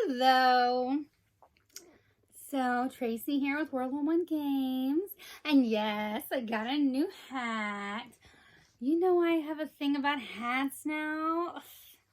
Hello. So, Tracy here with World 1 Games. And yes, I got a new hat. You know I have a thing about hats now.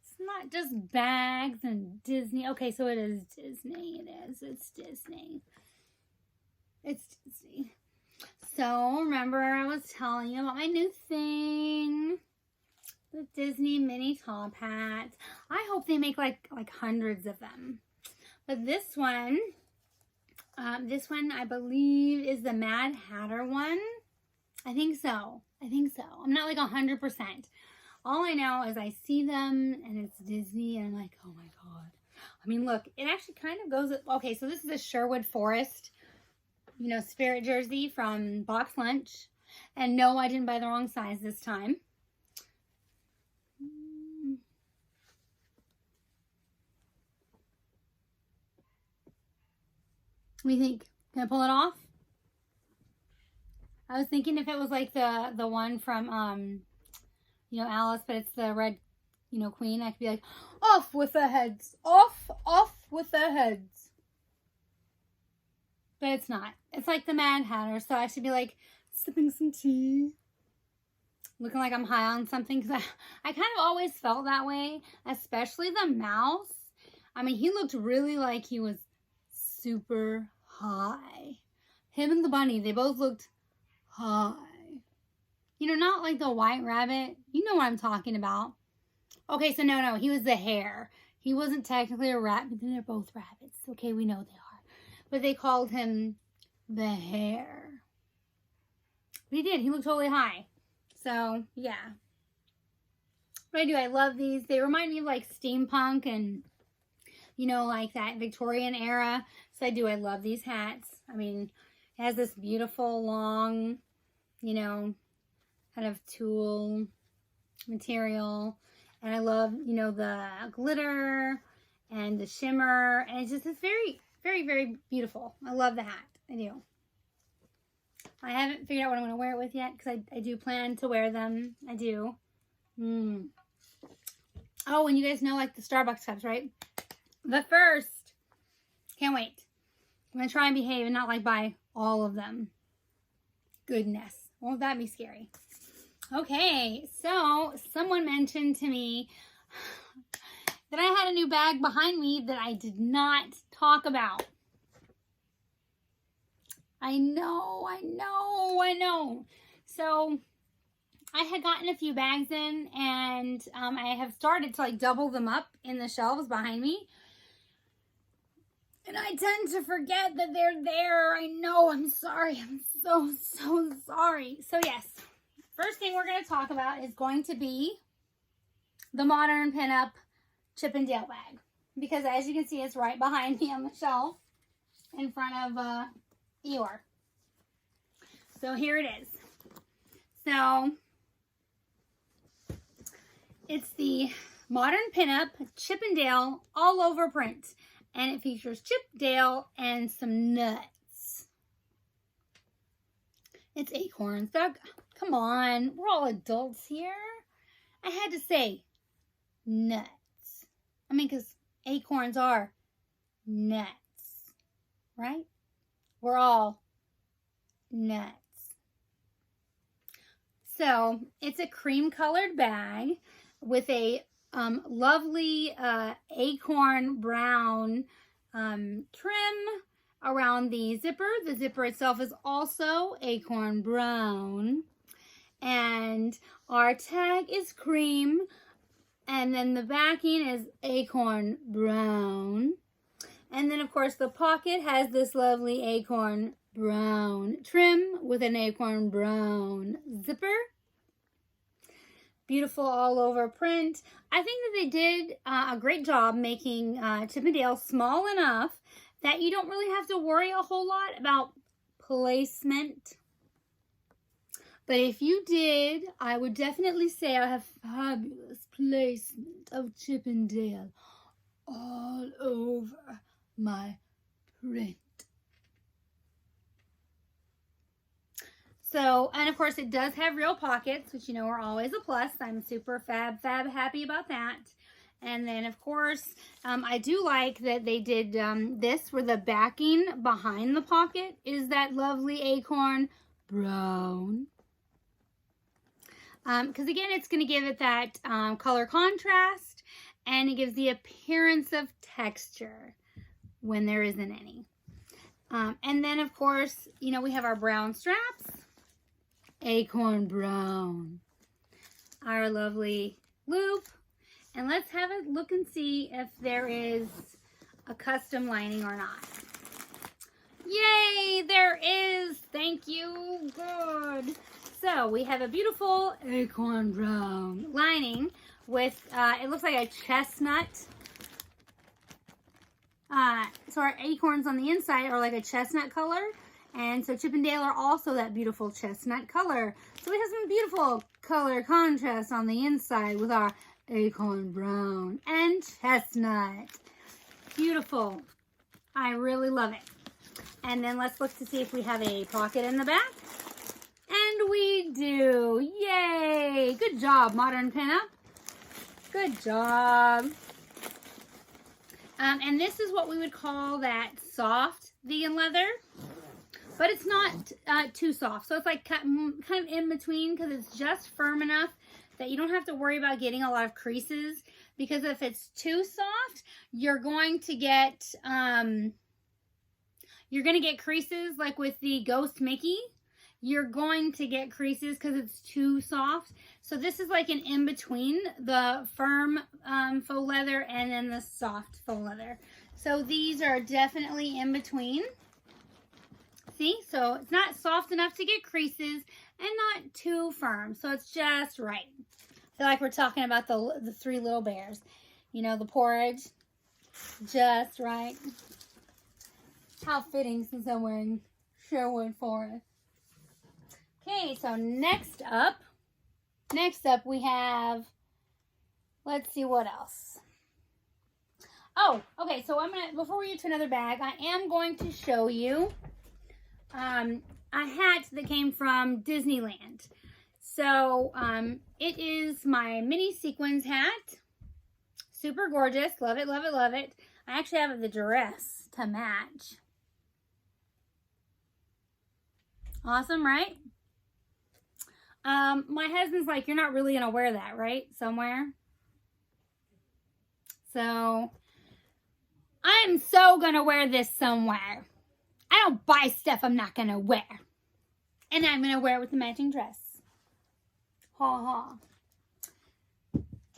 It's not just bags and Disney. Okay, so it is Disney. It's Disney. It's Disney. So, remember I was telling you about my new thing. The Disney mini top hats. I hope they make like hundreds of them. But this one I believe is the Mad Hatter one. I think so. I'm not like 100%. All I know is I see them and it's Disney and I'm like, oh my God. I mean, look, it actually kind of goes, okay, so this is a Sherwood Forest, spirit jersey from Box Lunch. And no, I didn't buy the wrong size this time. What do you think? Can I pull it off? I was thinking if it was like the one from Alice, but it's the red, queen, I could be like, off with the heads. Off with the heads. But it's not. It's like the Mad Hatter, so I should be like sipping some tea. Looking like I'm high on something, because I kind of always felt that way, especially the mouse. I mean, he looked really like he was super high. Him and the bunny, they both looked high. Not like the white rabbit. You know what I'm talking about. Okay, so no, he was the hare. He wasn't technically a rat, but they're both rabbits. Okay, we know they are. But they called him the hare. But he did. He looked totally high. So, yeah. But I love these. They remind me of like steampunk and like that Victorian era. So I love these hats. I mean, it has this beautiful long, kind of tulle material. And I love, the glitter and the shimmer. And it's very, very, very beautiful. I love the hat. I do. I haven't figured out what I'm going to wear it with yet, because I do plan to wear them. I do. Oh, and you guys know like the Starbucks cups, right? But first, can't wait. I'm going to try and behave and not like buy all of them. Goodness. Won't that be scary? Okay, so someone mentioned to me that I had a new bag behind me that I did not talk about. I know. So I had gotten a few bags in, and I have started to like double them up in the shelves behind me. And I tend to forget that they're there. I know, I'm sorry. I'm so sorry. So yes, first thing we're going to talk about is going to be the Modern Pinup Chip and Dale bag. Because as you can see, it's right behind me on the shelf in front of Eeyore. So here it is. So it's the Modern Pinup Chip and Dale all over print. And it features Chip, Dale, and some nuts. It's acorns. Come on. We're all adults here. I had to say nuts. I mean, because acorns are nuts. Right? We're all nuts. So, it's a cream-colored bag with a lovely acorn brown trim around the zipper. The zipper itself is also acorn brown. And our tag is cream. And then the backing is acorn brown. And then, of course, the pocket has this lovely acorn brown trim with an acorn brown zipper. Beautiful all over print. I think that they did a great job making Chip and Dale small enough that you don't really have to worry a whole lot about placement. But if you did, I would definitely say I have fabulous placement of Chip and Dale all over my print. So, and of course it does have real pockets, which are always a plus. I'm super fab happy about that. And then, of course, I do like that they did this where the backing behind the pocket is that lovely acorn brown. Because, again, it's going to give it that color contrast, and it gives the appearance of texture when there isn't any. And then, of course, you know, we have our brown straps. Acorn brown. Our lovely loop. And let's have a look and see if there is a custom lining or not. Yay, there is. Thank you. Good. So we have a beautiful acorn brown lining with, it looks like a chestnut. So our acorns on the inside are like a chestnut color. And so Chip and Dale are also that beautiful chestnut color. So we have some beautiful color contrast on the inside with our acorn brown and chestnut. Beautiful. I really love it. And then let's look to see if we have a pocket in the back. And we do. Yay. Good job, Modern Pinup. Good job. And this is what we would call that soft vegan leather. But it's not too soft. So it's like kind of in between, because it's just firm enough that you don't have to worry about getting a lot of creases. Because if it's too soft, you're going to get creases like with the Ghost Mickey. You're going to get creases because it's too soft. So this is like an in-between the firm faux leather and then the soft faux leather. So these are definitely in between. See, so it's not soft enough to get creases and not too firm. So it's just right. I feel like we're talking about the three little bears. You know, the porridge. Just right. How fitting since I'm wearing Sherwood Forest. Okay, so next up we have, let's see what else. Oh, okay, so before we get to another bag, I am going to show you a hat that came from Disneyland. So, it is my mini sequins hat. Super gorgeous. Love it, love it, love it. I actually have the dress to match. Awesome, right? My husband's like, you're not really going to wear that, right? Somewhere. So, I'm so going to wear this somewhere. I don't buy stuff I'm not going to wear. And I'm going to wear it with the matching dress. Ha ha.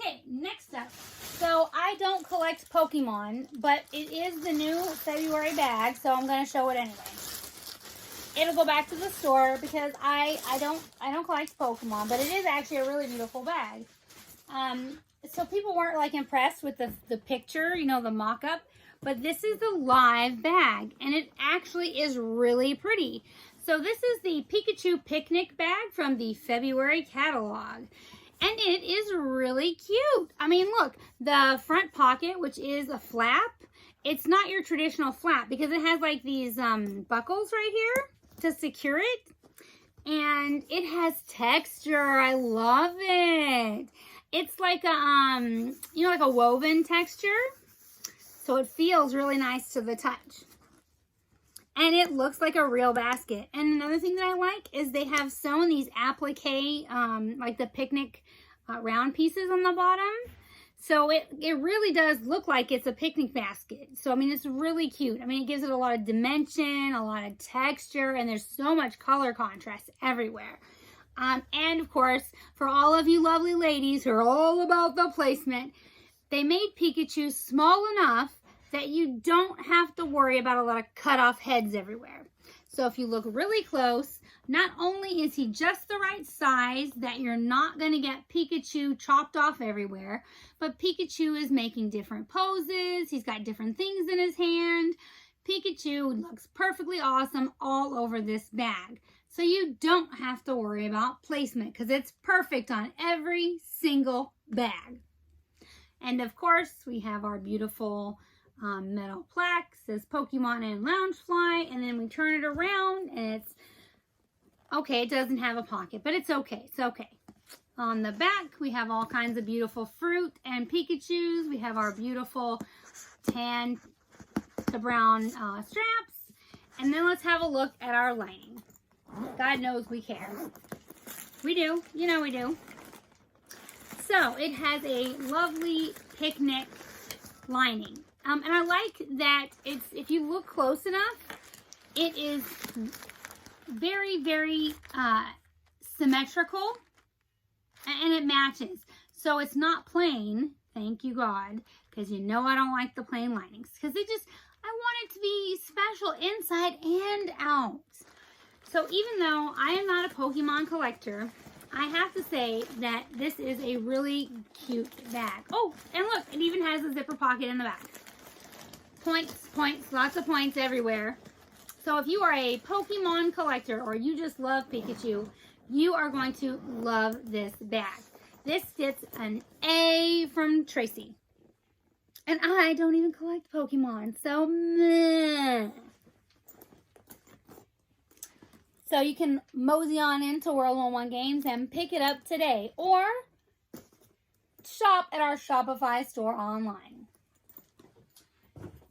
Okay, next up. So, I don't collect Pokemon, but it is the new February bag, so I'm going to show it anyway. It'll go back to the store because I don't collect Pokemon, but it is actually a really beautiful bag. So people weren't like impressed with the picture, you know, the mock-up, but this is the live bag, and it actually is really pretty. So this is the Pikachu picnic bag from the February catalog, and it is really cute. I mean, look, the front pocket, which is a flap, it's not your traditional flap because it has like these buckles right here to secure it, and it has texture. I love it. It's like a you know, like a woven texture, so it feels really nice to the touch, and it looks like a real basket. And another thing that I like is they have sewn these applique like the picnic round pieces on the bottom. So it really does look like it's a picnic basket. So, I mean, it's really cute. I mean, it gives it a lot of dimension, a lot of texture, and there's so much color contrast everywhere. And, of course, for all of you lovely ladies who are all about the placement, they made Pikachu small enough that you don't have to worry about a lot of cut-off heads everywhere. So if you look really close, not only is he just the right size that you're not going to get Pikachu chopped off everywhere, but Pikachu is making different poses. He's got different things in his hand. Pikachu looks perfectly awesome all over this bag. So you don't have to worry about placement because it's perfect on every single bag. And of course, we have our beautiful metal plaque. It says Pokemon and Loungefly, and then we turn it around and it's okay. It doesn't have a pocket, but it's okay. It's okay. On the back, we have all kinds of beautiful fruit and Pikachus. We have our beautiful tan to brown straps. And then let's have a look at our lining. God knows we care. We do. You know we do. So it has a lovely picnic lining. And I like that it's, if you look close enough, it is very, very symmetrical. And it matches. So it's not plain, thank you God, because you know I don't like the plain linings. Because I want it to be special inside and out. So even though I am not a Pokemon collector, I have to say that this is a really cute bag. Oh, and look, it even has a zipper pocket in the back. Points, points, lots of points everywhere. So if you are a Pokemon collector or you just love Pikachu, you are going to love this bag. This gets an A from Tracy. And I don't even collect Pokemon, so meh. So you can mosey on into World 101 Games and pick it up today. Or shop at our Shopify store online.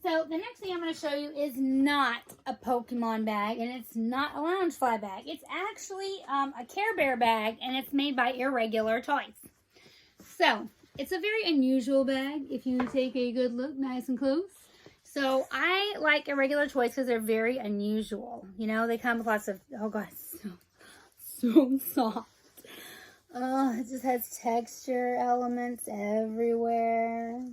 So the next thing I'm going to show you is not a Pokemon bag, and it's not a Loungefly bag. It's actually a Care Bear bag, and it's made by Irregular Choice. So it's a very unusual bag if you take a good look nice and close. So I like Irregular Choice because they're very unusual. You know, they come with lots of, oh God, so soft. Oh, it just has texture elements everywhere.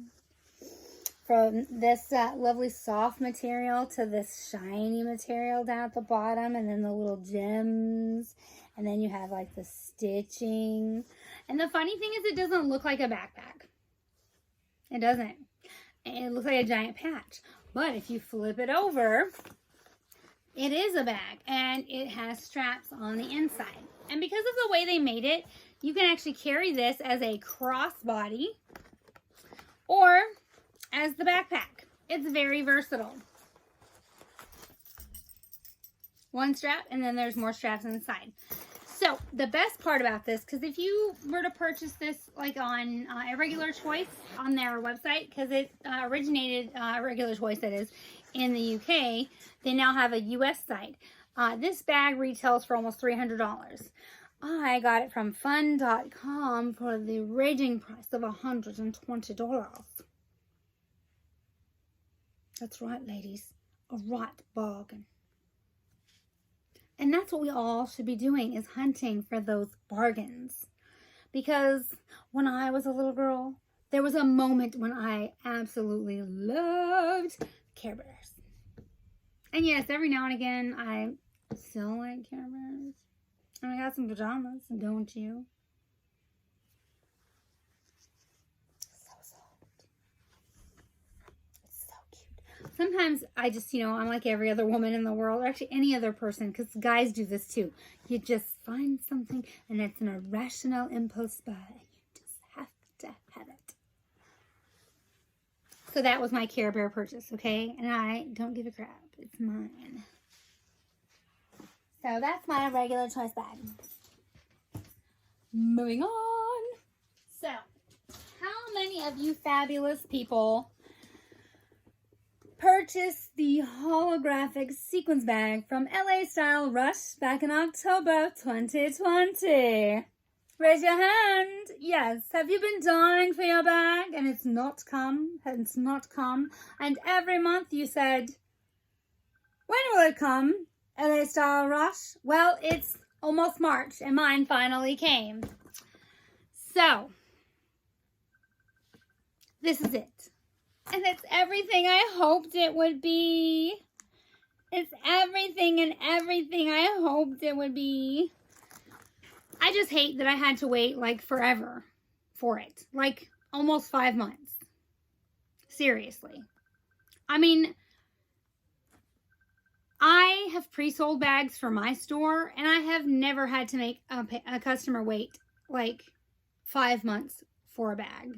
From this lovely soft material to this shiny material down at the bottom, and then the little gems, and then you have like the stitching. And the funny thing is it doesn't look like a backpack. It doesn't. It looks like a giant patch. But if you flip it over, it is a bag, and it has straps on the inside. And because of the way they made it, you can actually carry this as a crossbody or as the backpack. It's very versatile. One strap, and then there's more straps inside. So the best part about this, because if you were to purchase this like on Irregular Choice on their website, because it originated, Irregular Choice that is, in the UK, they now have a US site. This bag retails for almost $300. I got it from fun.com for the raging price of $120. That's right, ladies. A right bargain. And that's what we all should be doing, is hunting for those bargains. Because when I was a little girl, there was a moment when I absolutely loved Care Bears. And yes, every now and again, I still like Care Bears. And I got some pajamas, don't you? Sometimes I just, you know, I'm like every other woman in the world, or actually any other person, because guys do this too. You just find something and it's an irrational impulse buy. You just have to have it. So that was my Care Bear purchase, okay? And I don't give a crap. It's mine. So that's my Irregular Choice bag. Moving on. So, how many of you fabulous people purchased the holographic sequins bag from LA Style Rush back in October 2020? Raise your hand. Yes. Have you been dying for your bag and it's not come? It's not come. And every month you said, when will it come? LA Style Rush? Well, it's almost March and mine finally came. So, this is it. And it's everything I hoped it would be. It's everything and everything I hoped it would be. I just hate that I had to wait like forever for it. Like almost 5 months. Seriously. I mean, I have pre-sold bags for my store, and I have never had to make a customer wait like 5 months for a bag.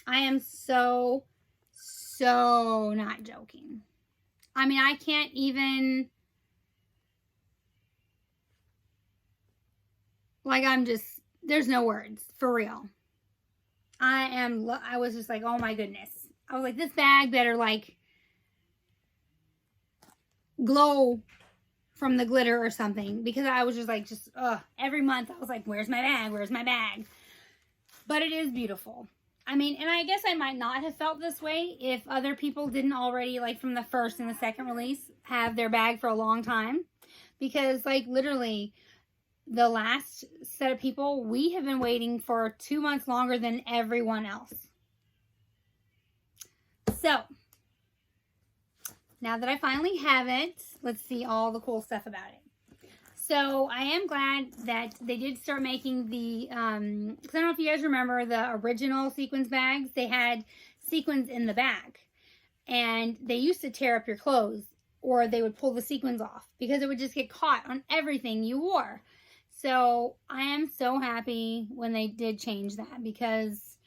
I am so not joking. I mean, I can't even, like, I'm just there's no words, for real. I was just like, oh my goodness. I was like, this bag better like glow from the glitter or something, because I was just like, every month I was like, where's my bag? Where's my bag? But it is beautiful. I mean, and I guess I might not have felt this way if other people didn't already, like from the first and the second release, have their bag for a long time. Because like literally the last set of people, we have been waiting for 2 months longer than everyone else. So now that I finally have it, let's see all the cool stuff about it. So I am glad that they did start making the, because I don't know if you guys remember the original sequins bags. They had sequins in the back, and they used to tear up your clothes, or they would pull the sequins off because it would just get caught on everything you wore. So I am so happy when they did change that, because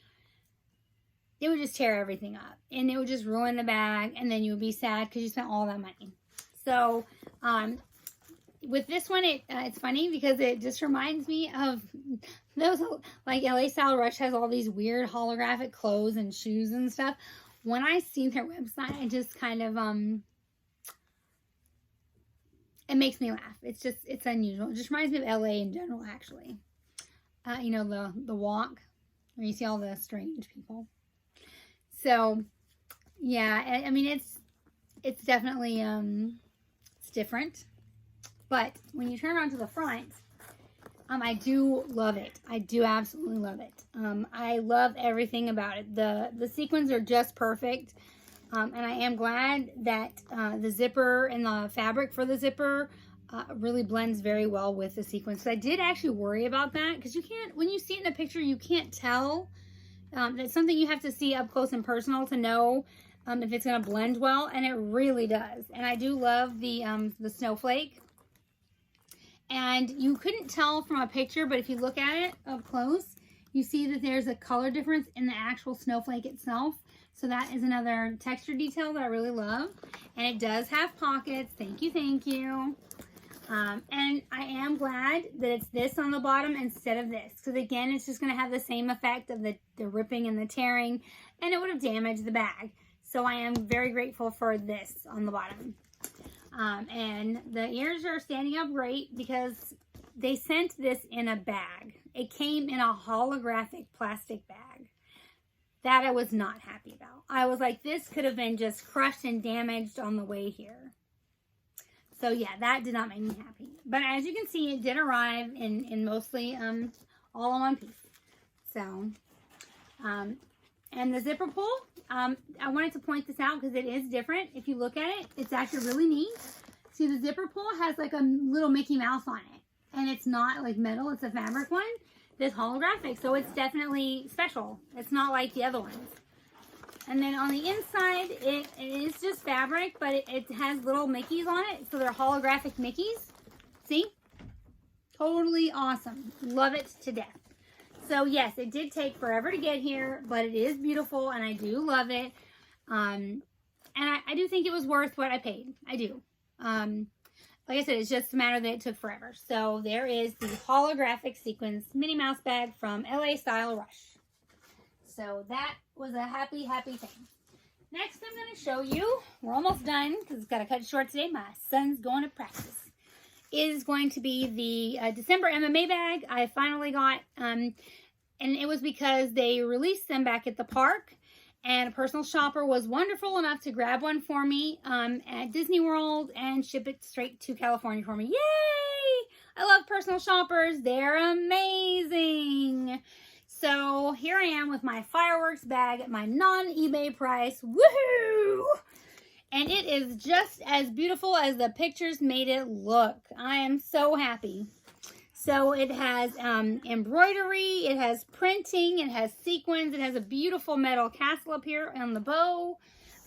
it would just tear everything up and it would just ruin the bag, and then you would be sad because you spent all that money. So with this one, it's funny because it just reminds me of those, like LA Style Rush has all these weird holographic clothes and shoes and stuff. When I see their website, I just kind of it makes me laugh. It's unusual. It just reminds me of LA in general, actually. You know, the walk where you see all the strange people. So, yeah, I mean, it's definitely, it's different. But when you turn around to the front, I do love it. I do absolutely love it. I love everything about it. The sequins are just perfect. And I am glad that the zipper and the fabric for the zipper really blends very well with the sequins. So I did actually worry about that, because you can't, when you see it in a picture, you can't tell. That's something you have to see up close and personal to know if it's going to blend well, and it really does. And I do love the snowflake. And you couldn't tell from a picture, but if you look at it up close, you see that there's a color difference in the actual snowflake itself. So that is another texture detail that I really love. And it does have pockets. Thank you, thank you. And I am glad that it's this on the bottom instead of this. Because again, it's just going to have the same effect of the ripping and the tearing. And it would have damaged the bag. So I am very grateful for this on the bottom. And the ears are standing up great because they sent this in a bag. It came in a holographic plastic bag. That I was not happy about. I was like, this could have been just crushed and damaged on the way here. So yeah, that did not make me happy. But as you can see, it did arrive in mostly all in one piece. So, and the zipper pull, I wanted to point this out because it is different. If you look at it, it's actually really neat. See, the zipper pull has like a little Mickey Mouse on it. And it's not like metal, it's a fabric one. This holographic, so it's definitely special. It's not like the other ones. And then on the inside, it is just fabric, but it has little Mickeys on it, so they're holographic Mickeys. See? Totally awesome. Love it to death. So yes, it did take forever to get here, but it is beautiful, and I do love it. And I do think it was worth what I paid. I do. Like I said, it's just a matter that it took forever. So there is the holographic sequins Minnie Mouse bag from LA Style Rush. So that was a happy, happy thing. Next, I'm going to show you, we're almost done because it's got to cut it short today. My son's going to practice. Is going to be the December MMA bag I finally got. And it was because they released them back at the park. And a personal shopper was wonderful enough to grab one for me at Disney World and ship it straight to California for me. Yay! I love personal shoppers. They're amazing. So here I am with my fireworks bag at my non-eBay price. Woohoo! And it is just as beautiful as the pictures made it look. I am so happy. So it has embroidery, it has printing, it has sequins, it has a beautiful metal castle up here on the bow.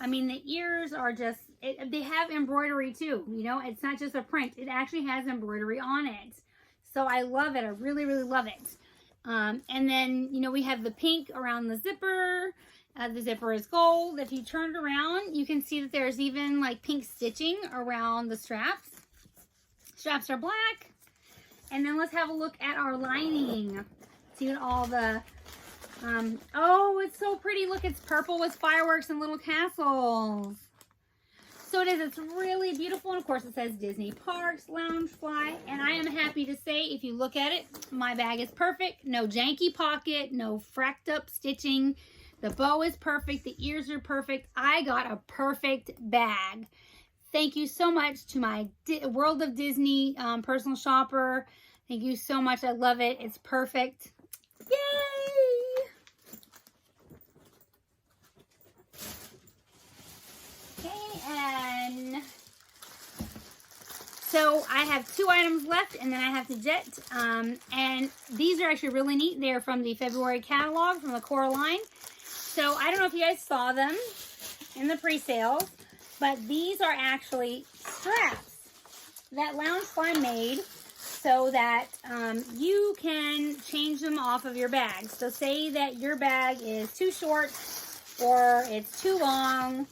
I mean, the ears are just, they have embroidery too, you know, it's not just a print, it actually has embroidery on it. So I love it, I really, really love it. And then, you know, we have the pink around the zipper. The zipper is gold. If you turn it around, you can see that there's even like pink stitching around the straps. Straps are black. And then let's have a look at our lining. See what all the, oh, it's so pretty. Look, it's purple with fireworks and little castles. So it is, it's really beautiful. And of course it says Disney Parks, Loungefly. And I am happy to say, if you look at it, my bag is perfect. No janky pocket, no fracked up stitching. The bow is perfect. The ears are perfect. I got a perfect bag. Thank you so much to my World of Disney personal shopper. Thank you so much. I love it. It's perfect. Yay! Okay, and so I have 2 items left, and then I have to jet. And these are actually really neat. They're from the February catalog from the core line. So I don't know if you guys saw them in the pre-sales, but these are actually straps that Loungefly made so that you can change them off of your bag. So say that your bag is too short, or it's too long,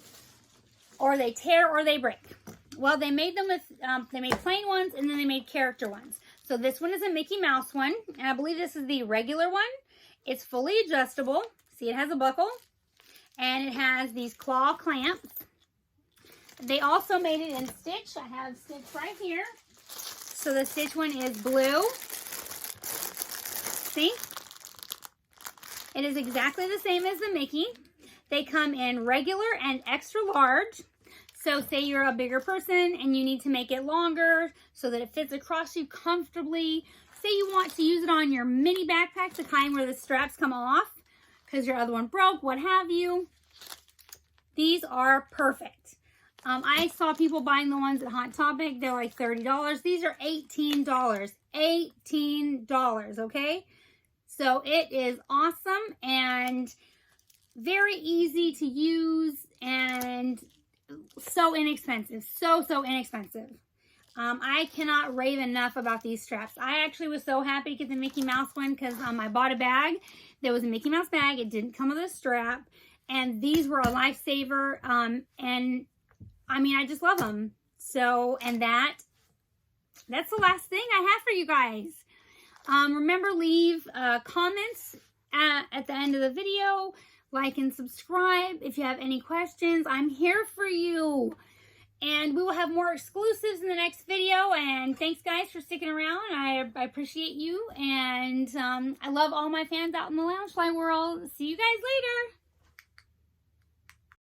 or they tear or they break. Well, they made them with, they made plain ones, and then they made character ones. So this one is a Mickey Mouse one, and I believe this is the regular one. It's fully adjustable. See, it has a buckle, and it has these claw clamps. They also made it in stitch. I have stitch right here. So the stitch one is blue. See? It is exactly the same as the Mickey. They come in regular and extra large. So say you're a bigger person and you need to make it longer so that it fits across you comfortably. Say you want to use it on your mini backpack, the kind where the straps come off because your other one broke, what have you. These are perfect. I saw people buying the ones at Hot Topic. They're like $30. These are $18. $18, okay? So it is awesome and very easy to use and so inexpensive. So inexpensive. I cannot rave enough about these straps. I actually was so happy to get the Mickey Mouse one because I bought a bag. There was a Mickey Mouse bag. It didn't come with a strap. And these were a lifesaver. And I mean, I just love them. So, and that's the last thing I have for you guys. Remember, leave comments at the end of the video. Like and subscribe. If you have any questions, I'm here for you. And we will have more exclusives in the next video. And thanks, guys, for sticking around. I appreciate you. And I love all my fans out in the Loungefly world. See you guys later.